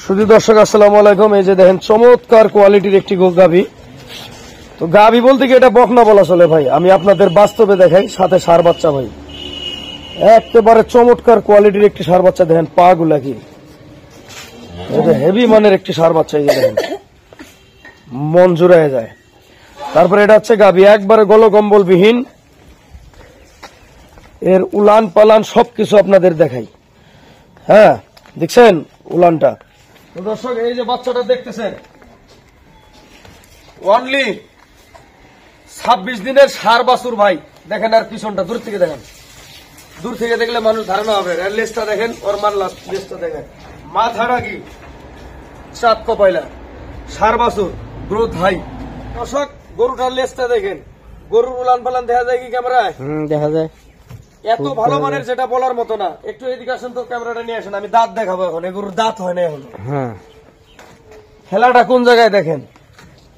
শুধু দর্শক আসসালামু আলাইকুম। এই যে দেখেন চমৎকার কোয়ালিটির একটি গাভী। তো গাভী বলতে কি এটা বকনা বলা চলে ভাই, আমি আপনাদের বাস্তবে দেখাই, সাথে ষাঁড় বাচ্চা ভাই, একেবারে চমৎকার কোয়ালিটির একটি ষাঁড় বাচ্চা। দেখেন পা গুলা কি হেভি মানের একটি ষাঁড় বাচ্চা, এই যে দেখেন মন জুড়ায় যায়। তারপরে এটা হচ্ছে গাভী একবারে গলকম্বল বিহীন, এর উলান পালান সবকিছু আপনাদের দেখাই। হ্যাঁ দেখছেন উলানটা। তো দর্শক এই যে বাচ্চাটা দেখতেছেন, অনলি 26 দিনের ষাঁড় বাছুর ভাই। দেখেন আর পিছনটা দূর থেকে দেখেন, দূর থেকে দেখলে মানুষ ধারণা হবে। এর লেজটা দেখেন, ওর মাল্লা লেজটা দেখেন, মাথাটা কি চাঁদ কপাইলা, ষাঁড় বাছুর গ্রোথ হাই। দর্শক গরুটার লেজটা দেখেন, গরুর উলান পালান দেখা যায় কি ক্যামেরায়? দেখা যায়। এত ভালো মানের যেটা বলার মতো না। একটু এদিকে আসেন তো, ক্যামেরাটা নিয়ে আসেন, আমি দাঁত দেখাবো এখন। এই গরুর দাঁত হয় না এখন। খেলাটা কোন জায়গায় দেখেন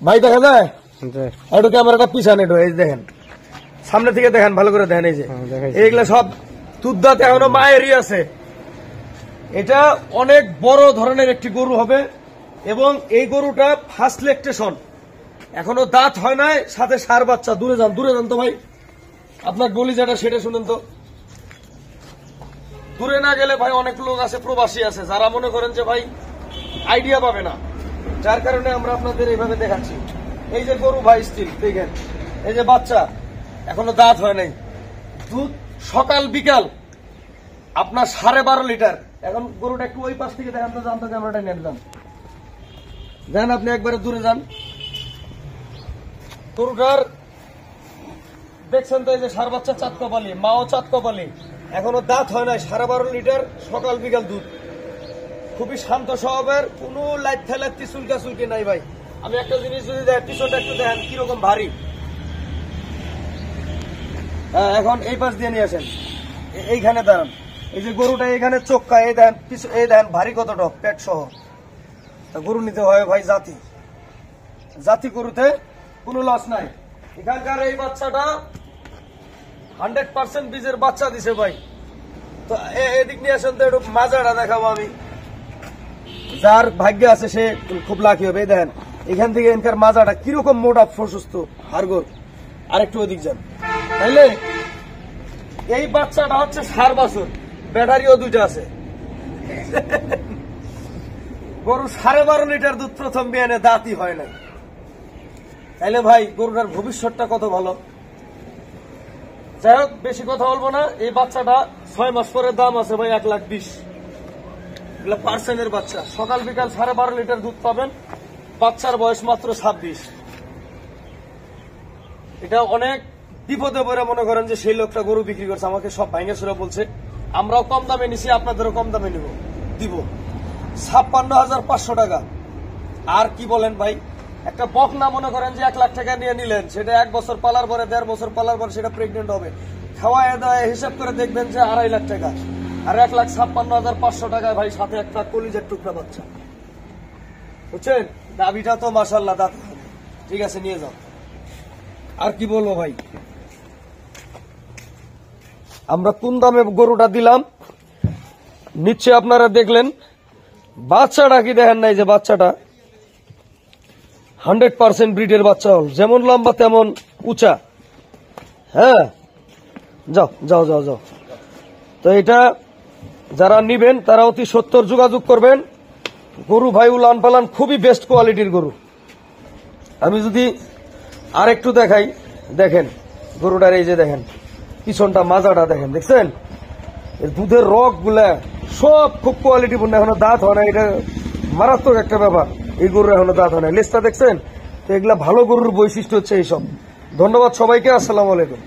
ভাই, দেখা যায় একটু ক্যামেরাটা পিছানে একটু, এই দেখেন সামনে থেকে দেখেন, ভালো করে দেখেন। এই যে এইগুলা সব দুধ এখনো মায়েরই আছে। এটা অনেক বড় ধরনের একটি গরু হবে এবং এই গরুটা ফার্স্ট ল্যাকটেশন, এখনো দাঁত হয় নাই, সাথে ষাঁড় বাচ্চা। দূরে যান, দূরে যান তো ভাই, আপনার গলি যেটা সেটা শুনেন তো। দূরে না গেলে ভাই অনেক লোক আছে, প্রবাসী আছে, যারা মনে করেন যে ভাই আইডিয়া পাবে না, যার কারণে আমরা আপনাদের এইভাবে দেখাচ্ছি। এই যে গরু ভাই স্টিল দেখেন, এই যে বাচ্চা এখনো দাঁত হয় নাই, দুধ সকাল বিকাল আপনার 12.5 লিটার। এখন গরুটা একটু ওই পাশ থেকে দেখেন তো, জানতো ক্যামেরাটা নিয়ে যান, যান আপনি একবারে দূরে যান। গরুটার দেখছেন তো, এই যে ষাঁড় বাচ্চা চাঁদ কপালি, মাও চাঁদ কপালি, এখনো দাঁত হয় নাই, 12.5 লিটার সকাল বিকাল দুধ। খুবই শান্ত স্বভাবের, কোনো লাইট ঠেলাচ্ছি চুলকা চুলকি নাই ভাই। আমি একটা জিনিস যদি দেখ, পিছনটা একটু দেখেন কিরকম ভারী। হ্যাঁ এখন এই পাশ দিয়ে নিয়ে আসেন, এইখানে দাঁড়ান। এই যে গরুটা এখানে চোখকা, এই দেখেন এই দেখেন ভারী কতটা, পেট সহ। গরু নিতে হয় ভাই জাতি, জাতি গরুতে কোনো লস নাই। এখানকার এই বাচ্চাটা 100% বীজের বাচ্চা দিছে ভাই। তো এদিক নিয়ে আসেন তো, একটু মাজাটা দেখাবো আমি। যার ভাগ্য আছে সে খুব লাকি হবে। এই দেখেন এখান থেকে এখানকার মাজাটা কিরকম মোটা প্রশস্ত হাড়গোড়। আর একটু ওদিক যান, তাইলে এই বাচ্চাটা হচ্ছে ষাঁড় বাছুর, ব্যাটারিও দুইটা আছে। গরু 12.5 লিটার দুধ প্রথম বিয়ানে, দাঁতই হয় না। তাইলে ভাই গরুটার ভবিষ্যৎটা কত ভালো। যাই হোক বেশি কথা বলবো না। এই বাচ্চাটা 6 মাস পরে দাম আছে ভাই 1,20,000। পার্সেন্টের বাচ্চা, সকাল বিকাল 12.5 লিটার দুধ পাবেন। বাচ্চার বয়স মাত্র 26। এটা অনেক বিপদে পড়ে মনে করেন যে সেই লোকটা গরু বিক্রি করছে, আমাকে সব ভাঙে সুরা বলছে, আমরাও কম দামে নিছি, আপনাদেরও কম দামে দিব 56,500 টাকা। আর কি বলেন ভাই, একটা বকনা মনে করেন যে 1 লাখ টাকা নিয়ে নিলেন, সেটা 1 বছর পালার পরে, 1.5 বছর পালার পরে সেটা প্রেগনেন্ট হবে, খাওয়ায় দাওয়ায় হিসাব করে দেখবেন যে 2.5 লাখ টাকা। আর 1,56,500 টাকায় ভাই সাথে একটা কলিজার টুকরা বাচ্চা, বুঝছেন? দাবিটা তো মাশাআল্লাহ দাঁত। ঠিক আছে নিয়ে যাও। আর কি বলবো ভাই, আমরা কোন দামে গরুটা দিলাম নিচ্ছে আপনারা দেখলেন। বাচ্চাটা কি দেখেন নাই, যে বাচ্চাটা 100% ব্রিডের বাচ্চা, হল যেমন লম্বা তেমন উঁচা। হ্যাঁ যাও যাও যাও যাও। তো এটা যারা নিবেন তারা অতি সত্বর যোগাযোগ করবেন। গরু ভাই উলান পালান খুবই বেস্ট কোয়ালিটির গরু। আমি যদি আর একটু দেখাই, দেখেন গরুটার এই যে দেখেন পিছনটা, মাজাটা দেখেন, দেখছেন এর দুধের রগ গুলা সব খুব কোয়ালিটিপূর্ণ। এখনো দাঁত হয় না, এটা মারাত্মক একটা ব্যাপার। এই গরুর এখনো দাঁত হয় না, লেজটা দেখছেন। তো এগুলা ভালো গরুর বৈশিষ্ট্য হচ্ছে এইসব। ধন্যবাদ সবাইকে, আসসালামু আলাইকুম।